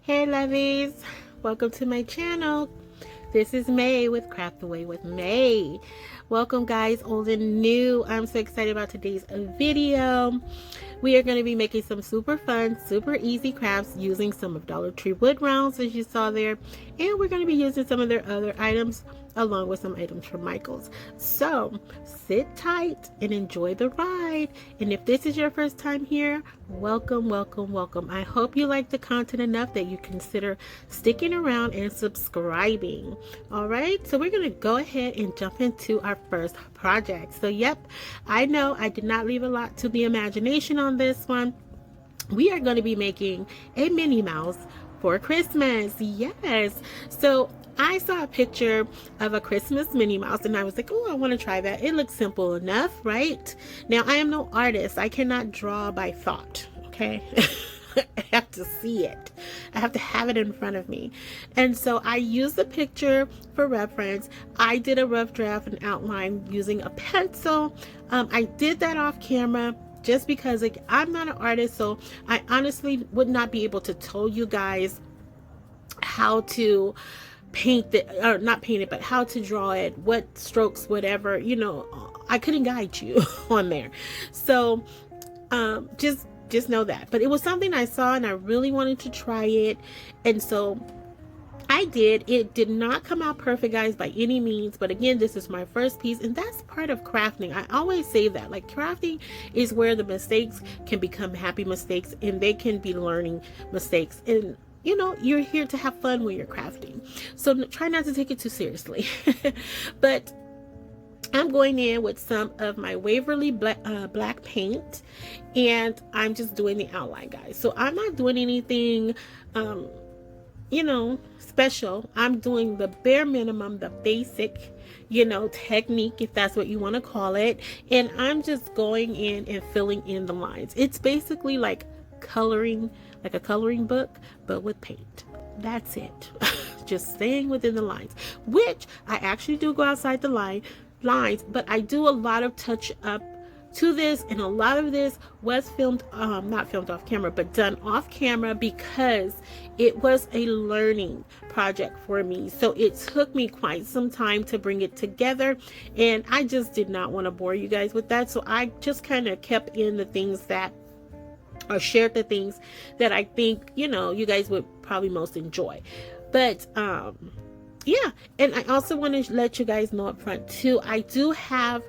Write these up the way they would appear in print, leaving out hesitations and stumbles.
Hey lovies, welcome to my channel. This is May with Craft Away with May. Welcome guys, old and new. I'm so excited about today's video. We are going to be making some super fun, super easy crafts using some of Dollar Tree wood rounds as you saw there. And we're going to be using some of their other items along with some items from Michael's. So sit tight and enjoy the ride. And if this is your first time here, welcome, welcome, welcome. I hope you like the content enough that you consider sticking around and subscribing. All right, so we're going to go ahead and jump into our first project. So yep, I know I did not leave a lot to the imagination on this one. We are going to be making a Minnie Mouse for Christmas. Yes. So I saw a picture of a Christmas Minnie Mouse and I was like, oh, I want to try that. It looks simple enough, right? Now, I am no artist. I cannot draw by thought, okay? I have to see it. I have to have it in front of me. And so I used the picture for reference. I did a rough draft and outline using a pencil. I did that off camera just because like I'm not an artist, so I honestly would not be able to tell you guys how to paint it, or not paint it, but how to draw it, what strokes, whatever, you know, I couldn't guide you on there. So just know that. But it was something I saw and I really wanted to try it, and so I did. It did not come out perfect, guys, by any means, but again, this is my first piece, and that's part of crafting. I always say that, like, crafting is where the mistakes can become happy mistakes, and they can be learning mistakes, and you know, you're here to have fun when you're crafting, so try not to take it too seriously. But I'm going in with some of my Waverly black paint, and I'm just doing the outline, guys. So I'm not doing anything you know, special. I'm doing the bare minimum, the basic, you know, technique, if that's what you want to call it. And I'm just going in and filling in the lines. It's basically like coloring, like a coloring book, but with paint. That's it. Just staying within the lines, which I actually do go outside the lines, but I do a lot of touch up to this, and a lot of this was filmed, not filmed off camera, but done off camera, because it was a learning project for me. So it took me quite some time to bring it together, and I just did not want to bore you guys with that. So I just kind of kept in the things that, or shared the things that I think, you know, you guys would probably most enjoy. But yeah, and I also want to let you guys know up front too, I do have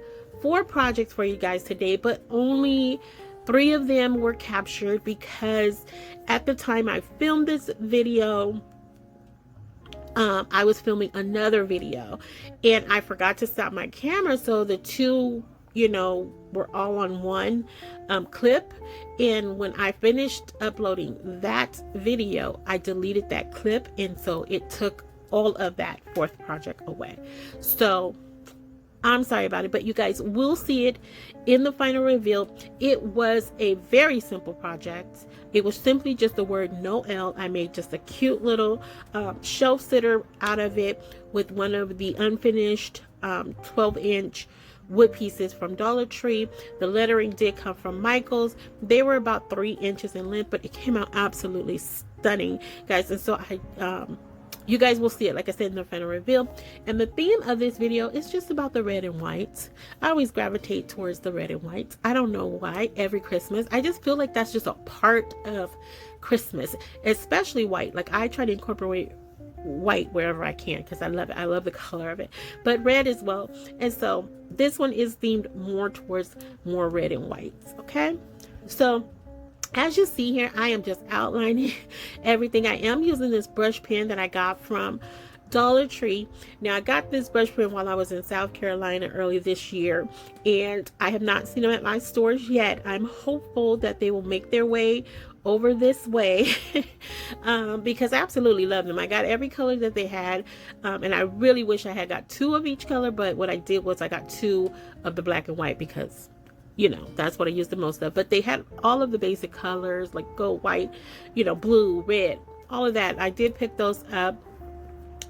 4 projects for you guys today, but only 3 of them were captured because at the time I filmed this video, I was filming another video and I forgot to stop my camera, so the 2, you know, were all on one clip. And when I finished uploading that video, I deleted that clip, and so it took all of that 4th project away. So I'm sorry about it, but you guys will see it in the final reveal. It was a very simple project. It was simply just the word Noel. I made just a cute little shelf sitter out of it with one of the unfinished 12-inch wood pieces from Dollar Tree. The lettering did come from Michael's. They were about 3 inches in length, but it came out absolutely stunning, guys. And so you guys will see it, like I said, in the final reveal. And the theme of this video is just about the red and white. I always gravitate towards the red and white. I don't know why. Every Christmas, I just feel like that's just a part of Christmas, especially white. Like, I try to incorporate white wherever I can because I love it. I love the color of it, but red as well. And so this one is themed more towards more red and whites. Okay, so as you see here, I am just outlining everything. I am using this brush pen that I got from Dollar Tree. Now, I got this brush pen while I was in South Carolina early this year, and I have not seen them at my stores yet. I'm hopeful that they will make their way over this way because I absolutely love them. I got every color that they had, and I really wish I had got 2 of each color, but what I did was I got 2 of the black and white because, you know, that's what I use the most of. But they had all of the basic colors like gold, white, you know, blue, red, all of that. I did pick those up,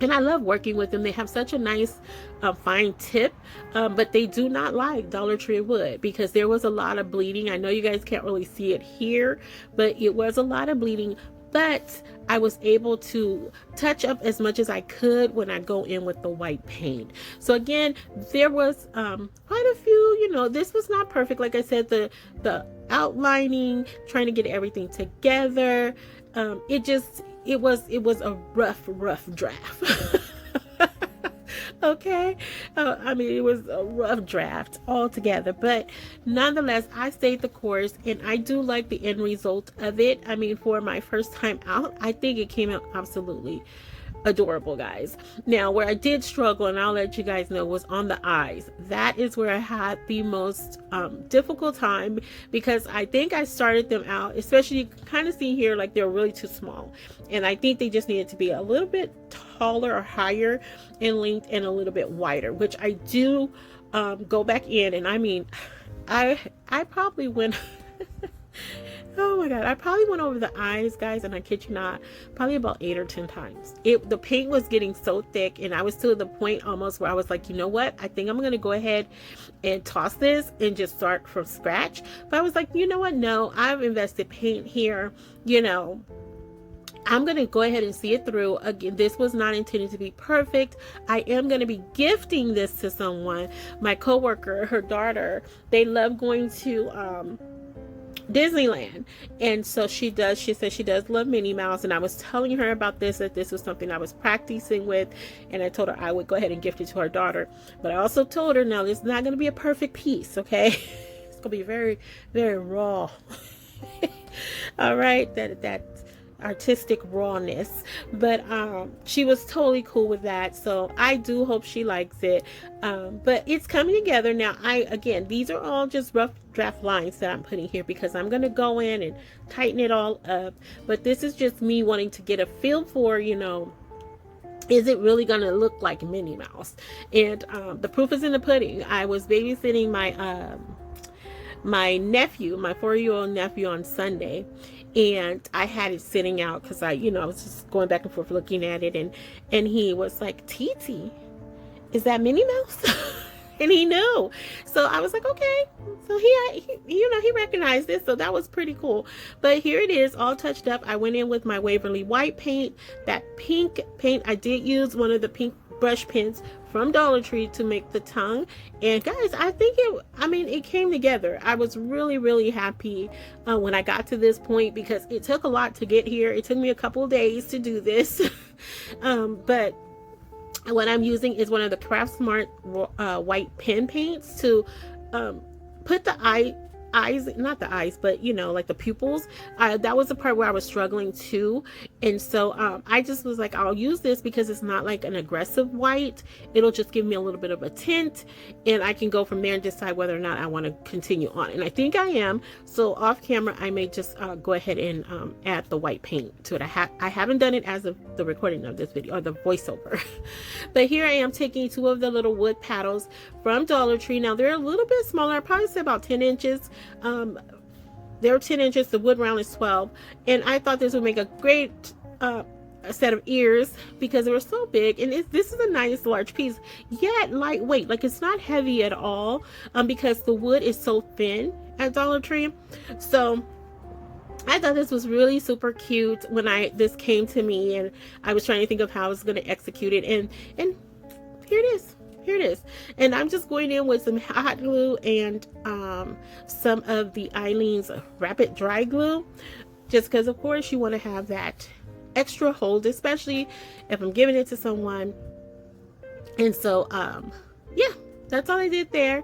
and I love working with them. They have such a nice fine tip, but they do not like Dollar Tree wood because there was a lot of bleeding. I know you guys can't really see it here, but it was a lot of bleeding. but I was able to touch up as much as I could when I go in with the white paint. So again, there was quite a few, you know, this was not perfect. Like I said, the outlining, trying to get everything together, it was a rough draft. Okay, I mean, it was a rough draft altogether, but nonetheless, I stayed the course, and I do like the end result of it. I mean, for my first time out, I think it came out absolutely adorable, guys. Now, where I did struggle, and I'll let you guys know, was on the eyes. That is where I had the most difficult time, because I think I started them out, especially you can kind of see here, like they're really too small, and I think they just needed to be a little bit taller or higher in length and a little bit wider, which I do go back in, and I mean, I probably went oh my god, I probably went over the eyes, guys, and I kid you not, probably about 8 or 10 times. The paint was getting so thick, and I was to the point almost where I was like, you know what, I think I'm gonna go ahead and toss this and just start from scratch. But I was like, you know what, no, I've invested paint here, you know, I'm going to go ahead and see it through. Again, this was not intended to be perfect. I am going to be gifting this to someone. My coworker, her daughter, they love going to Disneyland, and so she says she does love Minnie Mouse, and I was telling her about this, that this was something I was practicing with, and I told her I would go ahead and gift it to her daughter. But I also told her, now, this is not going to be a perfect piece, okay? It's going to be very, very raw. All right, that artistic rawness, but she was totally cool with that, so I do hope she likes it. But it's coming together now. Again, these are all just rough draft lines that I'm putting here, because I'm going to go in and tighten it all up. But this is just me wanting to get a feel for, you know, is it really going to look like Minnie Mouse? And the proof is in the pudding. I was babysitting my nephew, my 4-year-old nephew, on Sunday, and I had it sitting out because I was just going back and forth looking at it, and he was like, "Titi, is that Minnie Mouse?" And he knew. So I was like, okay. So he recognized it, so that was pretty cool. But here it is, all touched up. I went in with my Waverly white paint, that pink paint. I did use one of the pink brush pens from Dollar Tree to make the tongue, and guys, I think it came together. I was really, really happy when I got to this point, because it took a lot to get here. It took me a couple of days to do this. But what I'm using is one of the Craft Smart white pen paints to put the eyes, not the eyes, but like the pupils. That was the part where I was struggling too, and so I just was like, I'll use this because it's not like an aggressive white. It'll just give me a little bit of a tint, and I can go from there and decide whether or not I want to continue on, and I think I am. So off camera I may just go ahead and add the white paint to it. I haven't done it as of the recording of this video, or the voiceover. But here I am taking 2 of the little wood paddles from Dollar Tree. Now they're a little bit smaller, I'd probably say about 10 inches. They're 10 inches, the wood round is 12, and I thought this would make a great a set of ears because they were so big. And this is a nice large piece, yet lightweight. Like, it's not heavy at all, because the wood is so thin at Dollar Tree. So I thought this was really super cute when this came to me, and I was trying to think of how I was going to execute it, and here it is. Here it is. And I'm just going in with some hot glue and some of the Eileen's Rapid Dry Glue, just because of course you want to have that extra hold, especially if I'm giving it to someone. And so yeah, that's all I did there.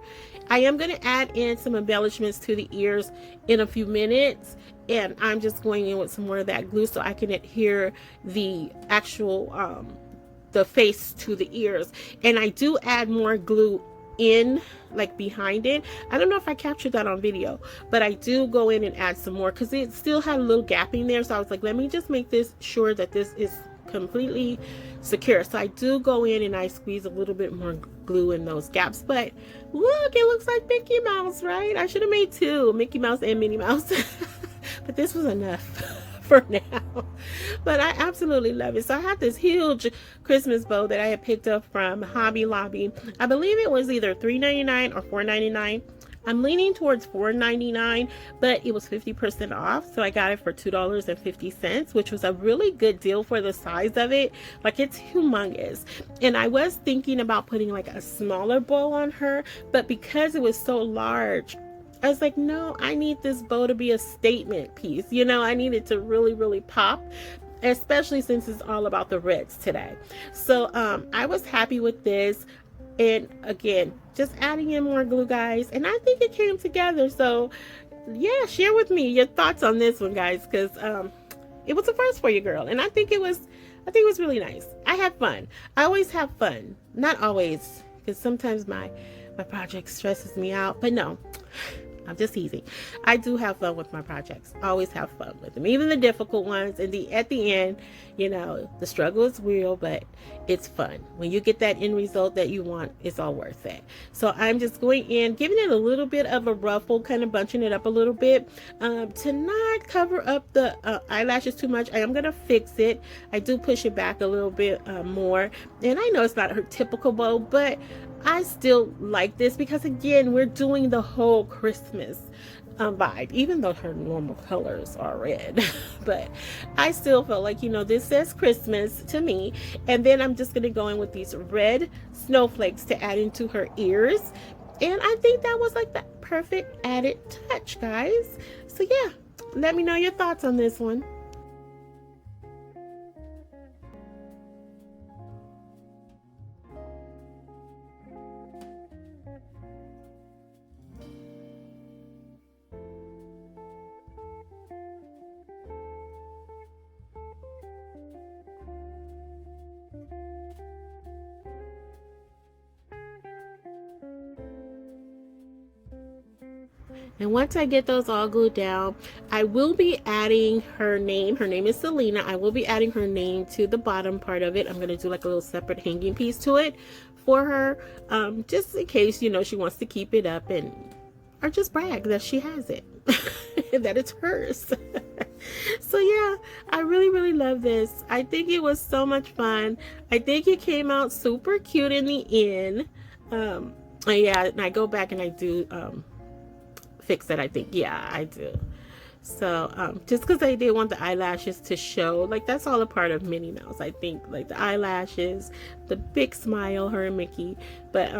I am going to add in some embellishments to the ears in a few minutes, and I'm just going in with some more of that glue so I can adhere the actual the face to the ears. And I do add more glue in, like behind it. I don't know if I captured that on video, but I do go in and add some more because it still had a little gapping there. So I was like, let me just make this sure that this is completely secure. So I do go in and I squeeze a little bit more glue in those gaps. But look, it looks like Mickey Mouse, right? I should have made 2, Mickey Mouse and Minnie Mouse. But this was enough for now. But I absolutely love it. So I have this huge Christmas bow that I had picked up from Hobby Lobby. I believe it was either $3.99 or $4.99. I'm leaning towards $4.99, but it was 50% off, so I got it for $2.50, which was a really good deal for the size of it. Like, it's humongous. And I was thinking about putting like a smaller bow on her, but because it was so large, I was like, no, I need this bow to be a statement piece. You know, I need it to really, really pop, especially since it's all about the reds today. So I was happy with this. And again, just adding in more glue, guys, and I think it came together. So yeah, share with me your thoughts on this one, guys, because it was a first for you, girl, and I think it was really nice. I had fun. I always have fun. Not always, because sometimes my project stresses me out, but no, I'm just teasing. I do have fun with my projects. Always have fun with them, even the difficult ones. And at the end, you know, the struggle is real, but it's fun. When you get that end result that you want, it's all worth it. So I'm just going in, giving it a little bit of a ruffle, kind of bunching it up a little bit, to not cover up the eyelashes too much. I am going to fix it. I do push it back a little bit more. And I know it's not her typical bow, but I still like this because, again, we're doing the whole Christmas vibe, even though her normal colors are red. But I still felt like, you know, this says Christmas to me. And then I'm just going to go in with these red snowflakes to add into her ears. And I think that was like the perfect added touch, guys. So yeah, let me know your thoughts on this one. And once I get those all glued down, I will be adding her name. Her name is Selena. I will be adding her name to the bottom part of it. I'm going to do like a little separate hanging piece to it for her, just in case, you know, she wants to keep it up and or just brag that she has it, that it's hers. So yeah, I really love this. I think it was so much fun. I think it came out super cute in the end. Yeah, and I go back and I do fix it. I think, yeah, I do. So just because I did want the eyelashes to show, like, that's all a part of Minnie Mouse, I think, like the eyelashes, the big smile, her and Mickey. But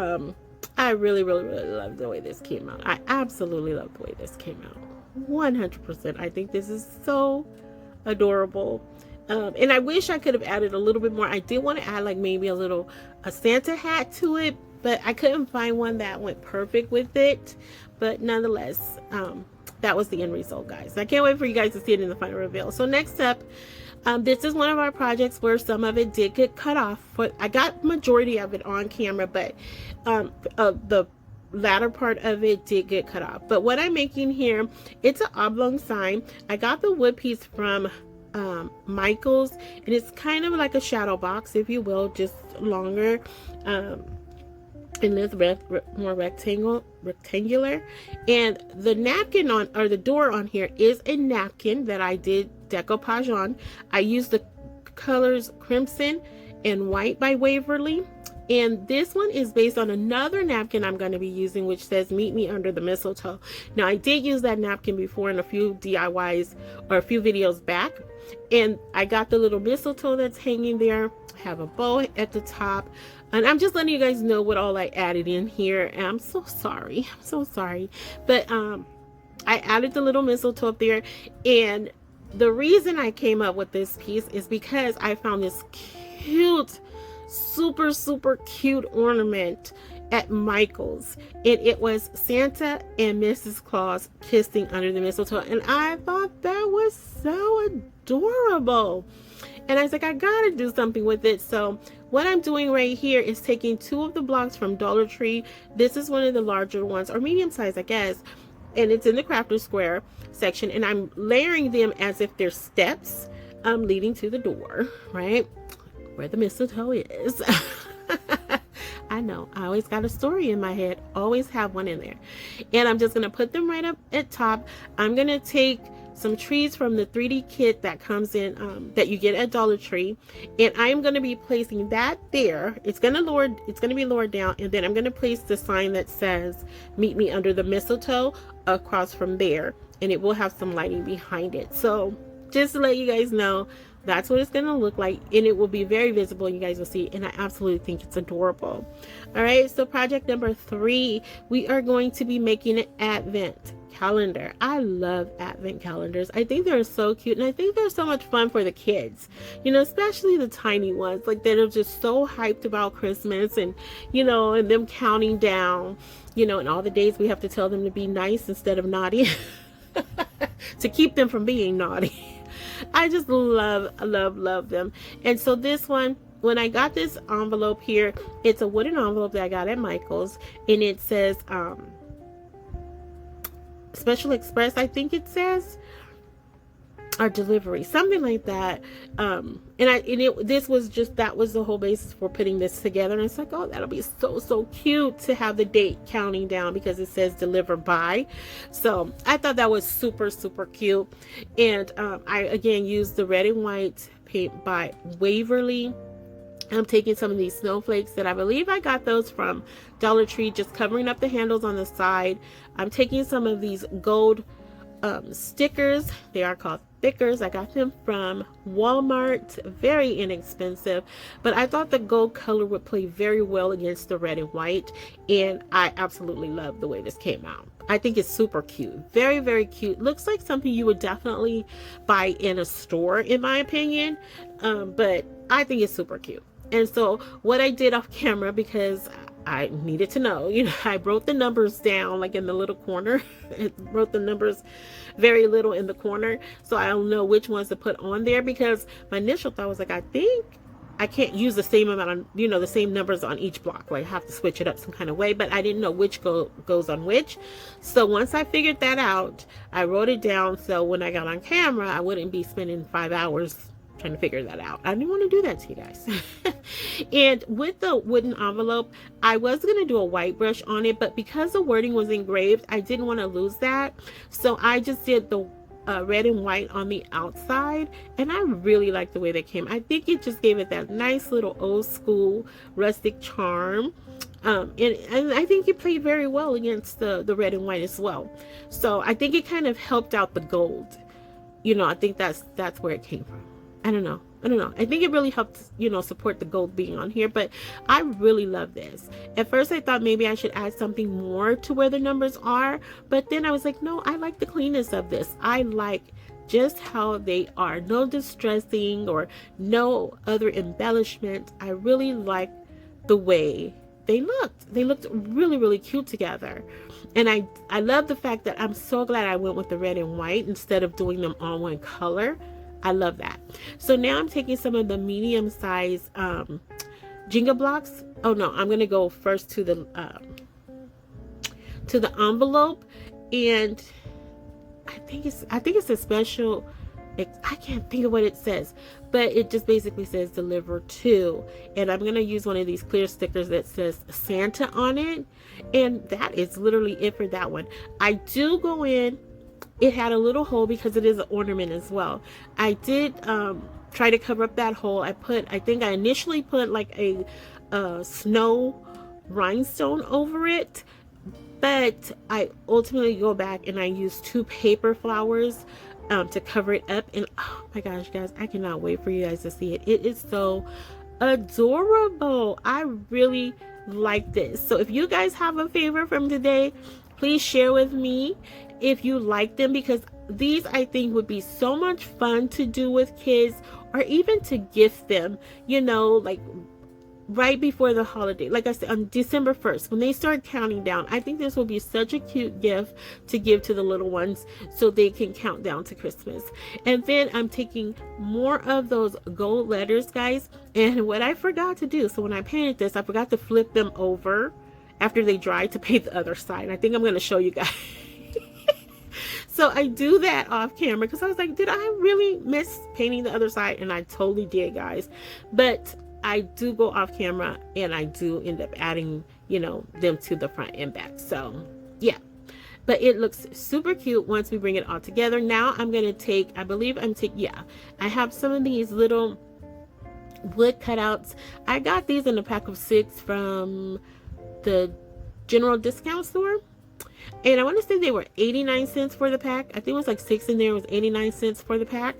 I really love the way this came out. I absolutely love the way this came out. 100%. I think this is so adorable. And I wish I could have added a little bit more. I did want to add like maybe a Santa hat to it, but I couldn't find one that went perfect with it. But nonetheless, that was the end result, guys. I can't wait for you guys to see it in the final reveal. So next up, this is one of our projects where some of it did get cut off. I got majority of it on camera, but the latter part of it did get cut off. But what I'm making here, it's an oblong sign. I got the wood piece from Michael's, and it's kind of like a shadow box, if you will, just longer. And this more rectangular, and the napkin on, or the door on here, is a napkin that I did decoupage on. I used the colors Crimson and White by Waverly, and this one is based on another napkin I'm going to be using, which says Meet Me Under the Mistletoe. Now, I did use that napkin before in a few DIYs or a few videos back, and I got the little mistletoe that's hanging there. I have a bow at the top. And I'm just letting you guys know what all I added in here. And I'm so sorry. But I added the little mistletoe up there. And the reason I came up with this piece is because I found this cute, super cute ornament at Michael's. And it was Santa and Mrs. Claus kissing under the mistletoe. And I thought that was so adorable. And I was like, I gotta do something with it. So what I'm doing right here is taking 2 of the blocks from Dollar Tree. This is one of the larger ones, or medium size, I guess. And it's in the crafter square section. And I'm layering them as if they're steps leading to the door, right? Where the mistletoe is. I know, I always got a story in my head. Always have one in there. And I'm just gonna put them right up at top. I'm gonna take some trees from the 3D kit that comes in, that you get at Dollar Tree, and I'm going to be placing that there. It's going to be lowered down, and then I'm going to place the sign that says "Meet me under the mistletoe" across from there, and it will have some lighting behind it. So just to let you guys know, that's what it's going to look like, and it will be very visible. You guys will see, and I absolutely think it's adorable. All right, so project number 3, we are going to be making an advent calendar. I love advent calendars. I think they're so cute, and I think they're so much fun for the kids, you know, especially the tiny ones, like that are just so hyped about Christmas, and you know, and them counting down, you know, and all the days we have to tell them to be nice instead of naughty to keep them from being naughty. I just love them. And so this one, when I got this envelope here, it's a wooden envelope that I got at Michael's, and it says Special Express, I think it says, or delivery, something like that. This was just, that was the whole basis for putting this together. And it's like, oh, that'll be so cute to have the date counting down because it says deliver by. So I thought that was super cute. And I again used the red and white paint by Waverly. I'm taking some of these snowflakes that I believe I got those from Dollar Tree, just covering up the handles on the side. I'm taking some of these gold stickers. They are called stickers. I got them from Walmart, very inexpensive, but I thought the gold color would play very well against the red and white, and I absolutely love the way this came out. I think it's super cute, very cute. Looks like something you would definitely buy in a store, in my opinion, but I think it's super cute. And so what I did off camera, because I needed to know, you know, I wrote the numbers down like in the little corner. It wrote the numbers very little in the corner, so I don't know which ones to put on there, because my initial thought was like, I think I can't use the same amount of, you know, the same numbers on each block. Like I have to switch it up some kind of way, but I didn't know which goes on which. So once I figured that out, I wrote it down, so when I got on camera, I wouldn't be spending 5 hours trying to figure that out. I didn't want to do that to you guys. And with the wooden envelope, I was going to do a white brush on it, but because the wording was engraved, I didn't want to lose that. So I just did the red and white on the outside, and I really like the way they came. I think it just gave it that nice little old school rustic charm. And I think it played very well against the red and white as well. So I think it kind of helped out the gold. You know, I think that's where it came from. I don't know. I think it really helped, you know, support the gold being on here, but I really love this. At first I thought maybe I should add something more to where the numbers are, but then I was like, no, I like the cleanness of this. I like just how they are. No distressing or no other embellishment. I really like the way they looked. They looked really cute together. And I love the fact that I'm so glad I went with the red and white instead of doing them all one color. I love that. So now I'm taking some of the medium size Jenga blocks. Oh no, I'm gonna go first to the envelope, and I think it's a special. I can't think of what it says, but it just basically says deliver to, and I'm gonna use one of these clear stickers that says Santa on it, and that is literally it for that one. I do go in. It had a little hole because it is an ornament as well. I did try to cover up that hole. I think I initially put like a snow rhinestone over it, but I ultimately go back and I use 2 paper flowers to cover it up. And oh my gosh, guys, I cannot wait for you guys to see it. It is so adorable. I really like this. So if you guys have a favorite from today, please share with me if you like them, because these I think would be so much fun to do with kids, or even to gift them, you know, like right before the holiday. Like I said, on December 1st, when they start counting down, I think this will be such a cute gift to give to the little ones so they can count down to Christmas. And then I'm taking more of those gold letters, guys. And what I forgot to do, so when I painted this, I forgot to flip them over after they dry to paint the other side. And I think I'm going to show you guys. So I do that off camera because I was like, did I really miss painting the other side? And I totally did, guys. But I do go off camera and I do end up adding, you know, them to the front and back. So yeah. but it looks super cute once we bring it all together. Now I'm going to take, I believe I'm taking, yeah, I have some of these little wood cutouts. I got these in a pack of 6 from the general discount store, and I want to say they were 89 cents for the pack. I think it was like 6 in there. It was 89 cents for the pack,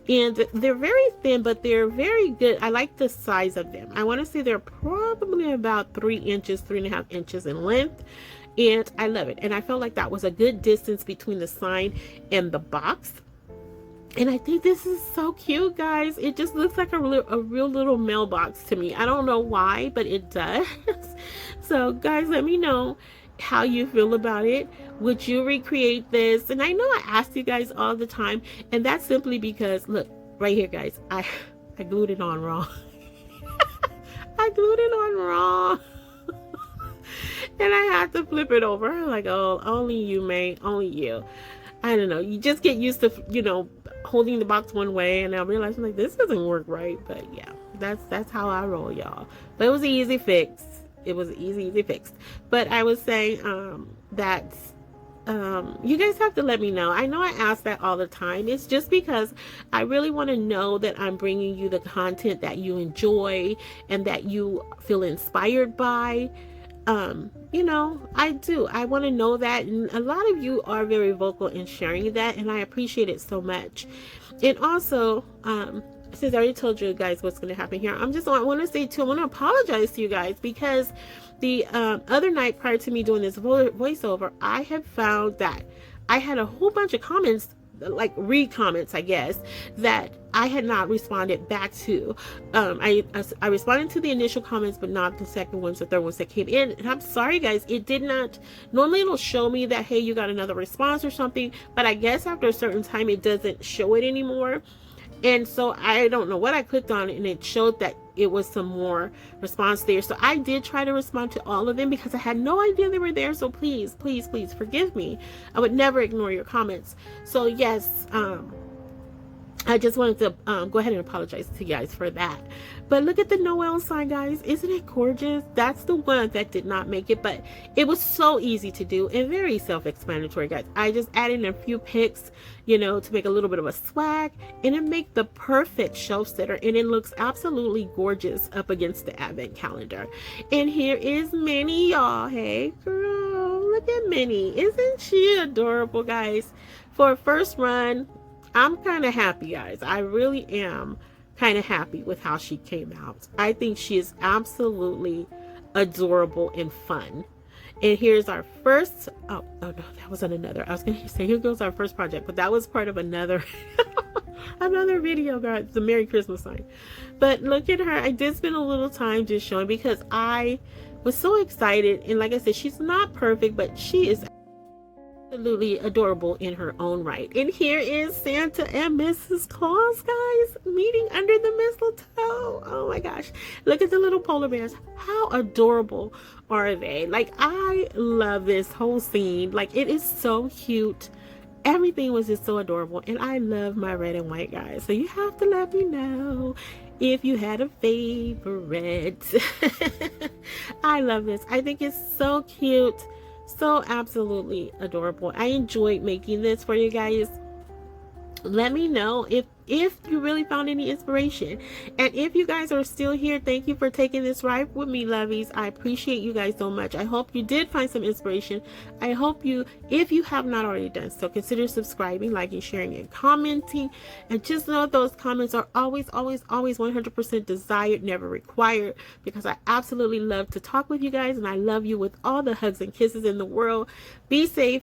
and they're very thin, but they're very good. I like the size of them. I want to say they're probably about 3 inches, 3.5 inches in length, and I love it. And I felt like that was a good distance between the sign and the box. And I think this is so cute, guys. It just looks like a real little mailbox to me. I don't know why, but it does. So guys, let me know how you feel about it. Would you recreate this? And I know I ask you guys all the time, and that's simply because, look, right here, guys, I glued it on wrong. I glued it on wrong. And I had to flip it over. I'm like, oh, only you, May, only you. I don't know. You just get used to, you know, holding the box one way, and I realized, I'm like, this doesn't work right. But yeah, that's how I roll, y'all. But it was an easy fix. It was easy fix. But I was saying that you guys have to let me know. I know I ask that all the time. It's just because I really want to know that I'm bringing you the content that you enjoy and that you feel inspired by. You know, I do. I want to know that, and a lot of you are very vocal in sharing that, and I appreciate it so much. And also, since I already told you guys what's going to happen here, I want to say too, I want to apologize to you guys, because the other night prior to me doing this voiceover, I had found that I had a whole bunch of comments, like read comments, I guess, that I had not responded back to. I responded to the initial comments, but not the second ones, the third ones that came in. And I'm sorry, guys, it did not. Normally it'll show me that, hey, you got another response or something, but I guess after a certain time it doesn't show it anymore. And so I don't know what I clicked on, and it showed that it was some more response there. So I did try to respond to all of them because I had no idea they were there. So please, please, please forgive me. I would never ignore your comments. So yes, I just wanted to go ahead and apologize to you guys for that. But look at the Noel sign, guys. Isn't it gorgeous? That's the one that did not make it, but it was so easy to do and very self-explanatory, guys. I just added in a few pics, you know, to make a little bit of a swag, and it makes the perfect shelf sitter, and it looks absolutely gorgeous up against the advent calendar. And here is Minnie, y'all. Hey, girl, look at Minnie. Isn't she adorable, guys? For a first run, I'm kind of happy, guys. I really am kind of happy with how she came out. I think she is absolutely adorable and fun. And here's our first, oh no, that was on another. I was going to say, here goes our first project, but that was part of another, another video, guys, the Merry Christmas sign. But look at her. I did spend a little time just showing because I was so excited. And like I said, she's not perfect, but she is absolutely adorable in her own right. And here is Santa and Mrs. Claus, guys, meeting under the mistletoe. Oh my gosh, look at the little polar bears. How adorable are they? Like, I love this whole scene. Like, it is so cute. Everything was just so adorable, and I love my red and white, guys. So you have to let me know if you had a favorite. I love this. I think it's so cute. So absolutely adorable. I enjoyed making this for you guys. Let me know if you really found any inspiration. And if you guys are still here, thank you for taking this ride with me, lovies. I appreciate you guys so much. I hope you did find some inspiration. I hope you, if you have not already done so, consider subscribing, liking, sharing, and commenting. And just know those comments are always 100% desired, never required, because I absolutely love to talk with you guys, and I love you with all the hugs and kisses in the world. Be safe,